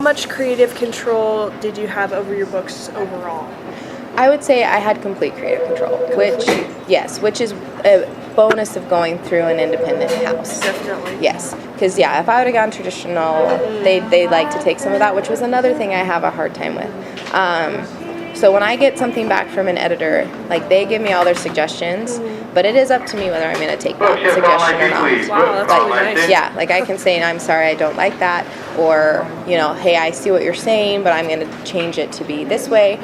How much creative control did you have over your books overall? I would say I had complete creative control, which is a bonus of going through an independent house. Definitely. Yes, because if I would have gone traditional, they'd like to take some of that, which was another thing I have a hard time with. So when I get something back from an editor, like they give me all their suggestions, but it is up to me whether I'm going to take that suggestion or not. Wow, that's really nice. Yeah, like I can say, I'm sorry, I don't like that, or, hey, I see what you're saying, but I'm going to change it to be this way.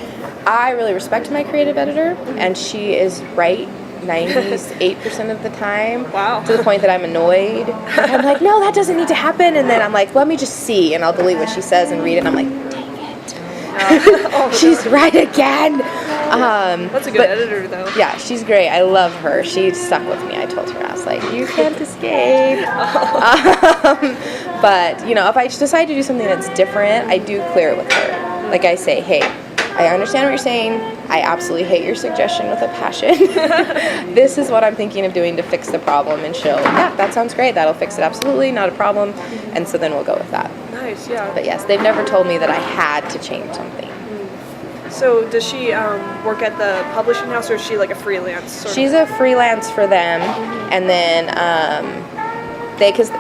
I really respect my creative editor, and she is right 98% of the time. Wow. To the point that I'm annoyed. I'm like, no, that doesn't need to happen. And then I'm like, let me just see. And I'll delete what she says and read it. And I'm like, dang it. She's right again. That's a good editor, though. Yeah, she's great. I love her. She stuck with me. I told her, I was like, you can't escape. But, if I decide to do something that's different, I do clear it with her. Like I say, hey, I understand what you're saying. I absolutely hate your suggestion with a passion. This is what I'm thinking of doing to fix the problem. And she'll, that sounds great. That'll fix it. Absolutely, not a problem. And so then we'll go with that. Nice, yeah. But yes, they've never told me that I had to change something. So does she work at the publishing house, or is she like a freelance? She's a freelance for them. And then because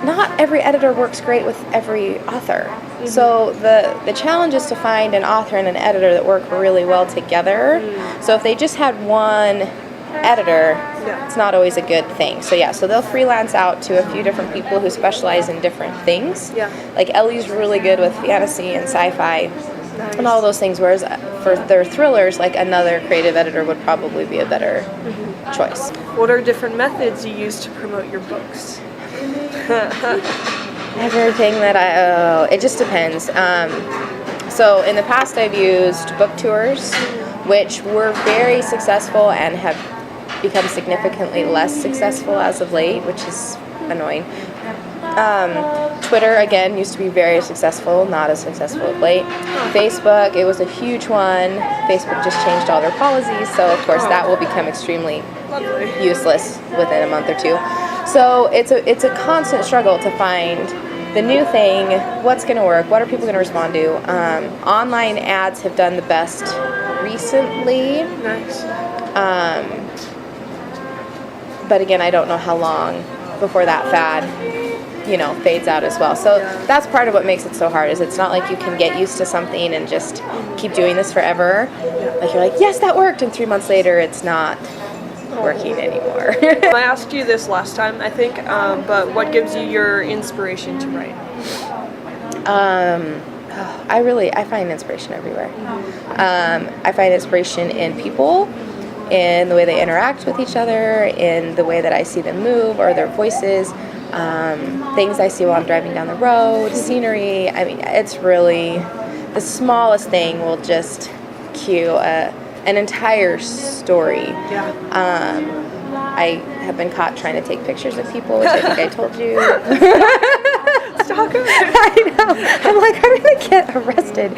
not every editor works great with every author. Mm-hmm. So the challenge is to find an author and an editor that work really well together. So if they just had one editor, it's not always a good thing. So they'll freelance out to a few different people who specialize in different things. Yeah. Like Ellie's really good with fantasy and sci-fi. Nice. And all those things, whereas for their thrillers, like another creative editor would probably be a better choice. What are different methods you use to promote your books? Everything that it just depends. So in the past I've used book tours, which were very successful and have become significantly less successful as of late, which is annoying. Twitter, again, used to be very successful, not as successful of late. Facebook, it was a huge one. Facebook just changed all their policies, so of course that will become extremely useless within a month or two. So it's a constant struggle to find the new thing, what's going to work, what are people going to respond to. Online ads have done the best recently. Nice. But again, I don't know how long before that fad fades out as well. So that's part of what makes it so hard, is it's not like you can get used to something and just keep doing this forever. Like you're like, yes, that worked, and 3 months later it's not working anymore. I asked you this last time, I think, but what gives you your inspiration to write? I find inspiration everywhere. I find inspiration in people, in the way they interact with each other, in the way that I see them move or their voices, things I see while I'm driving down the road, scenery. I mean, it's really, the smallest thing will just cue an entire story. Yeah. I have been caught trying to take pictures of people, which I think I told you. Stalker. I know. I'm like, I'm going to get arrested.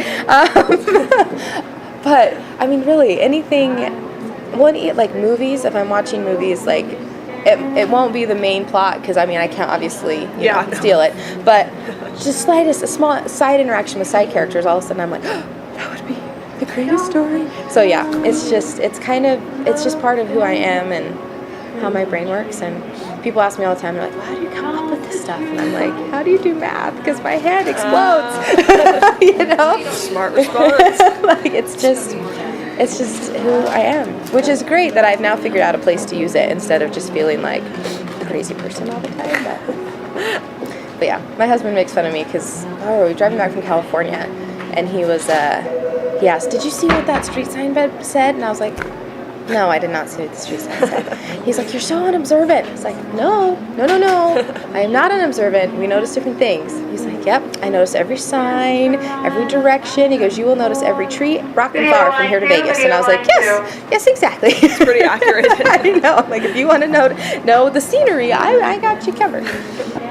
But, I mean, really, anything, like movies, if I'm watching movies, like, it won't be the main plot, because, I mean, I can't obviously steal it. But just a small side interaction with side characters, all of a sudden I'm like, oh, that would be the greatest story. So yeah, it's just part of who I am and how my brain works. And people ask me all the time, they're like, well, how do you come up with this stuff? And I'm like, how do you do math? Because my head explodes. Smart response. Like, it's just who I am, which is great that I've now figured out a place to use it instead of just feeling like a crazy person all the time. But yeah, my husband makes fun of me because we were driving back from California, and he asked, did you see what that street sign said? And I was like, no, I did not see what the street sign said. He's like, you're so unobservant. It's like, no. I am not unobservant. We notice different things. He's like, yep, I notice every sign, every direction. He goes, you will notice every tree, rock, and flower from here to Vegas. And I was like, yes, exactly. It's pretty accurate. I know. Like, if you want to know the scenery, I got you covered.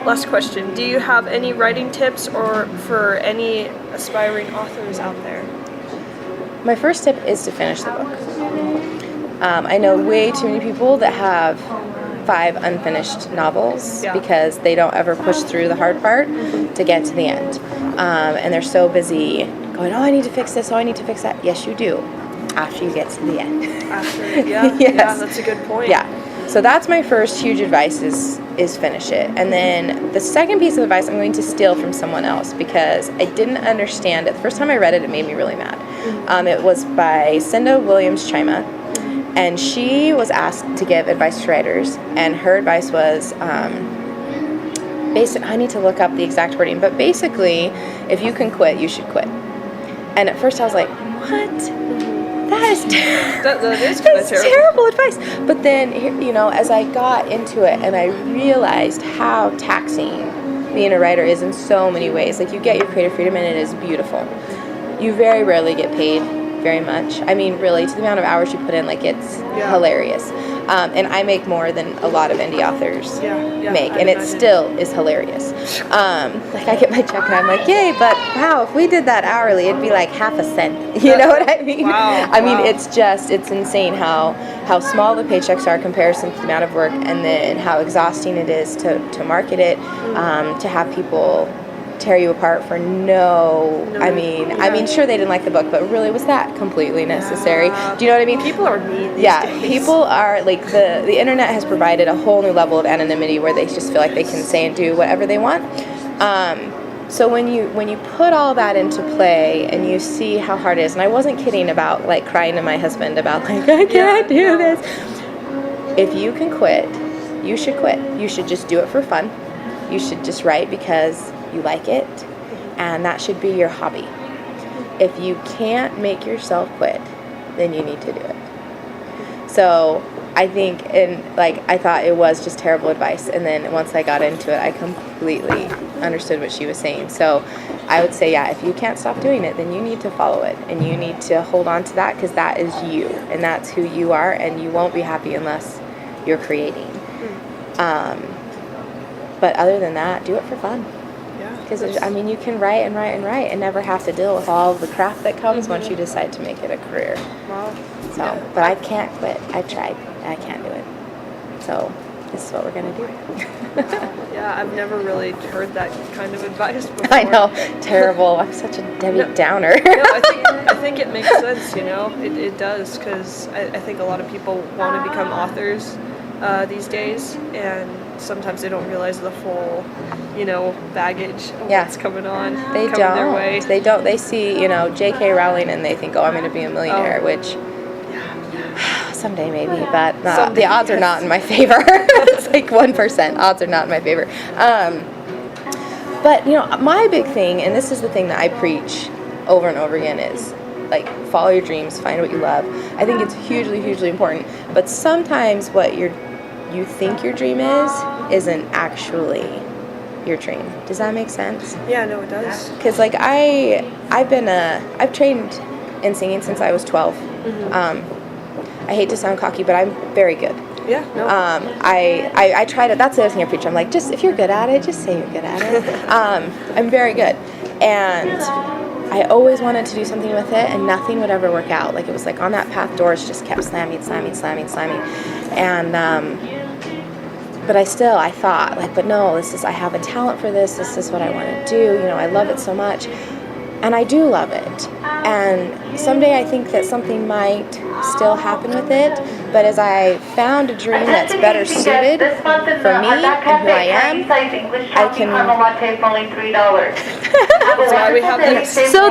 Last question. Do you have any writing tips or for any aspiring authors out there? My first tip is to finish the book. I know way too many people that have 5 unfinished novels Yeah. because they don't ever push through the hard part to get to the end. And they're so busy going, oh, I need to fix this, oh, I need to fix that. Yes, you do, after you get to the end. After, yeah, Yes. yeah, that's a good point. Yeah. So that's my first huge advice is finish it. And then the second piece of advice I'm going to steal from someone else because I didn't understand it. The first time I read it, it made me really mad. It was by Cinda Williams-Chima, and she was asked to give advice to writers, and her advice was, I need to look up the exact wording, but basically, if you can quit, you should quit. And at first I was like, what? That is That is kind of terrible advice. But then, as I got into it and I realized how taxing being a writer is in so many ways. Like, you get your creative freedom and it is beautiful. You very rarely get paid very much. I mean, really, to the amount of hours you put in, like, it's hilarious. And I make more than a lot of indie authors make, and it still is hilarious. Like, I get my check and I'm like, yay, but wow, if we did that hourly, it'd be like half a cent. You know what I mean? Wow. I mean, it's insane how small the paychecks are in comparison to the amount of work, and then how exhausting it is to market it, to have people tear you apart for I mean, sure, they didn't like the book, but really, was that completely necessary? Do you know what I mean? People are mean these days. People are, like, the internet has provided a whole new level of anonymity where they just feel like they can say and do whatever they want. So when you put all that into play and you see how hard it is, and I wasn't kidding about, like, crying to my husband about, like, I can't do this. If you can quit, you should quit. You should just do it for fun. You should just write because you like it, and that should be your hobby. If you can't make yourself quit, then you need to do it. So I think, I thought it was just terrible advice, and then once I got into it, I completely understood what she was saying. So I would say, if you can't stop doing it, then you need to follow it, and you need to hold on to that, because that is you, and that's who you are, and you won't be happy unless you're creating. But other than that, do it for fun. Because, you can write and write and write and never have to deal with all of the crap that comes once you decide to make it a career. Wow. So, but I can't quit. I tried. I can't do it. So, this is what we're going to do. Yeah, I've never really heard that kind of advice before. I know. Terrible. I'm such a Debbie Downer. I think it makes sense, It does, because I think a lot of people want to become authors these days, and sometimes they don't realize the full, baggage of what's coming on. They coming their way. They don't. They see, J.K. Rowling, and they think, oh, I'm going to be a millionaire, which someday maybe, but the odds are not in my favor. It's like 1%. Odds are not in my favor. But, my big thing, and this is the thing that I preach over and over again, is, like, follow your dreams, find what you love. I think it's hugely, hugely important. But sometimes what you think your dream isn't actually your dream. Does that make sense? Yeah, no, it does. Because, like, I've trained in singing since I was 12. I hate to sound cocky, but I'm very good. Yeah, no. I try to, that's the other thing I preach. I'm like, if you're good at it, just say you're good at it. I'm very good. And I always wanted to do something with it, and nothing would ever work out. Like, it was like on that path, doors just kept slamming. And, but I thought, like, but no, I have a talent for this. This is what I want to do. I love it so much. And I do love it. And someday I think that something might still happen with it. But as I found a dream that's better suited for me and who I am, I can... That's why we have this. So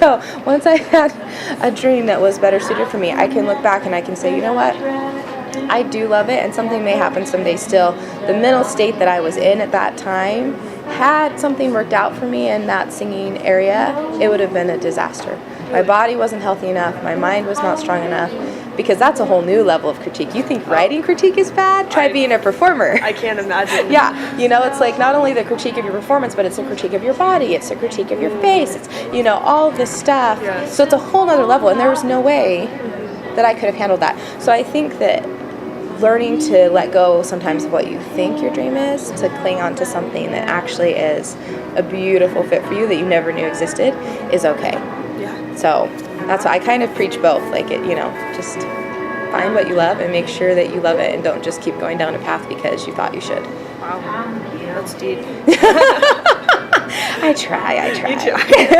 So once I had a dream that was better suited for me, I can look back and I can say, you know what? I do love it, and something may happen someday still. The mental state that I was in at that time, had something worked out for me in that singing area, it would have been a disaster. My body wasn't healthy enough, my mind was not strong enough, because that's a whole new level of critique. You think writing critique is bad? Try being a performer. I can't imagine. Yeah, it's like not only the critique of your performance, but it's a critique of your body, it's a critique of your face, it's, all of this stuff. Yes. So it's a whole nother level, and there was no way that I could have handled that. So I think that learning to let go sometimes of what you think your dream is, to cling on to something that actually is a beautiful fit for you that you never knew existed, is okay. Yeah. So that's why I kind of preach both, like, it, just Find what you love and make sure that you love it, and don't just keep going down a path because you thought you should. Wow, that's deep. I try. You try.